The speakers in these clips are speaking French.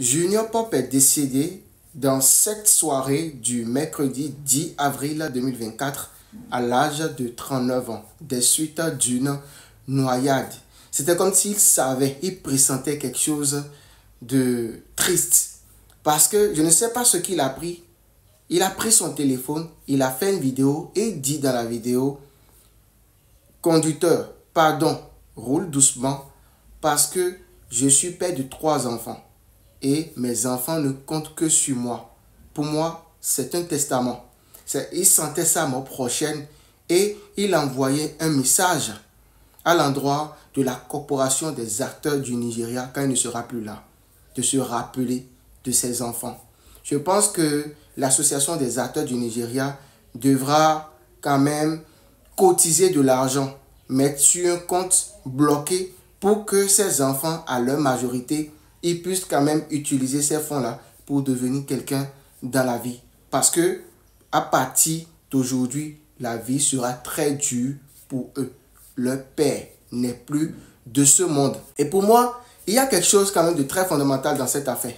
Junior Pop est décédé dans cette soirée du mercredi 10 avril 2024 à l'âge de 39 ans, des suites d'une noyade. C'était comme s'il savait, il pressentait quelque chose de triste. Parce que je ne sais pas ce qu'il a pris. Il a pris son téléphone, il a fait une vidéo et dit dans la vidéo: conducteur, pardon, roule doucement parce que je suis père de 3 enfants et mes enfants ne comptent que sur moi. Pour moi, c'est un testament. Il sentait sa mort prochaine et il envoyait un message à l'endroit de la corporation des acteurs du Nigeria quand il ne sera plus là, de se rappeler de ses enfants. Je pense que l'association des acteurs du Nigeria devra quand même cotiser de l'argent, mettre sur un compte bloqué pour que ces enfants, à leur majorité, ils puissent quand même utiliser ces fonds-là pour devenir quelqu'un dans la vie. Parce que à partir d'aujourd'hui, la vie sera très dure pour eux. Leur père n'est plus de ce monde. Et pour moi, il y a quelque chose quand même de très fondamental dans cette affaire.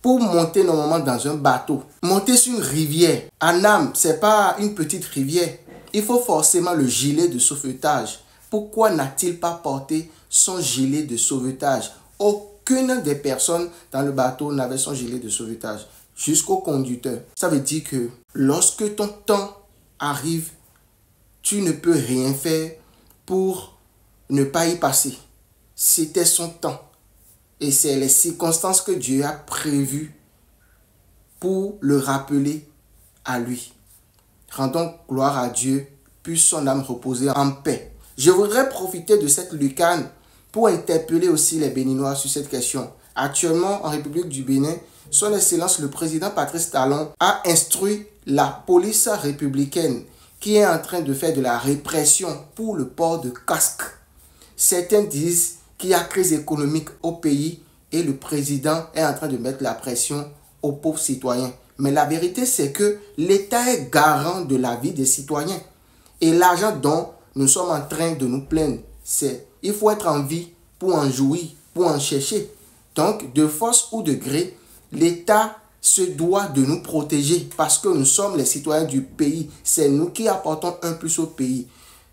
Pour monter normalement dans un bateau, monter sur une rivière, en âme, ce n'est pas une petite rivière. Il faut forcément le gilet de sauvetage. Pourquoi n'a-t-il pas porté son gilet de sauvetage? Aucune des personnes dans le bateau n'avait son gilet de sauvetage, jusqu'au conducteur. Ça veut dire que lorsque ton temps arrive, tu ne peux rien faire pour ne pas y passer. C'était son temps. Et c'est les circonstances que Dieu a prévues pour le rappeler à lui. Rendons gloire à Dieu, puisse son âme reposer en paix. Je voudrais profiter de cette lucane pour interpeller aussi les Béninois sur cette question. Actuellement, en République du Bénin, son Excellence le président Patrice Talon a instruit la police républicaine qui est en train de faire de la répression pour le port de casque. Certains disent qu'il y a crise économique au pays et le président est en train de mettre la pression aux pauvres citoyens. Mais la vérité, c'est que l'État est garant de la vie des citoyens. Et l'argent dont nous sommes en train de nous plaindre, c'est il faut être en vie pour en jouir, pour en chercher. Donc, de force ou de gré, l'État se doit de nous protéger parce que nous sommes les citoyens du pays. C'est nous qui apportons un plus au pays.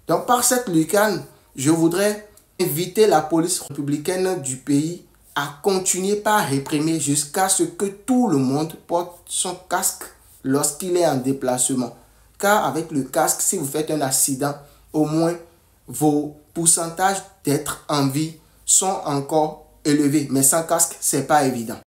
Donc, par cette lucane, je voudrais inviter la police républicaine du pays à continuer par réprimer jusqu'à ce que tout le monde porte son casque lorsqu'il est en déplacement. Car avec le casque, si vous faites un accident, au moins vos pourcentages d'être en vie sont encore élevés. Mais sans casque, ce n'est pas évident.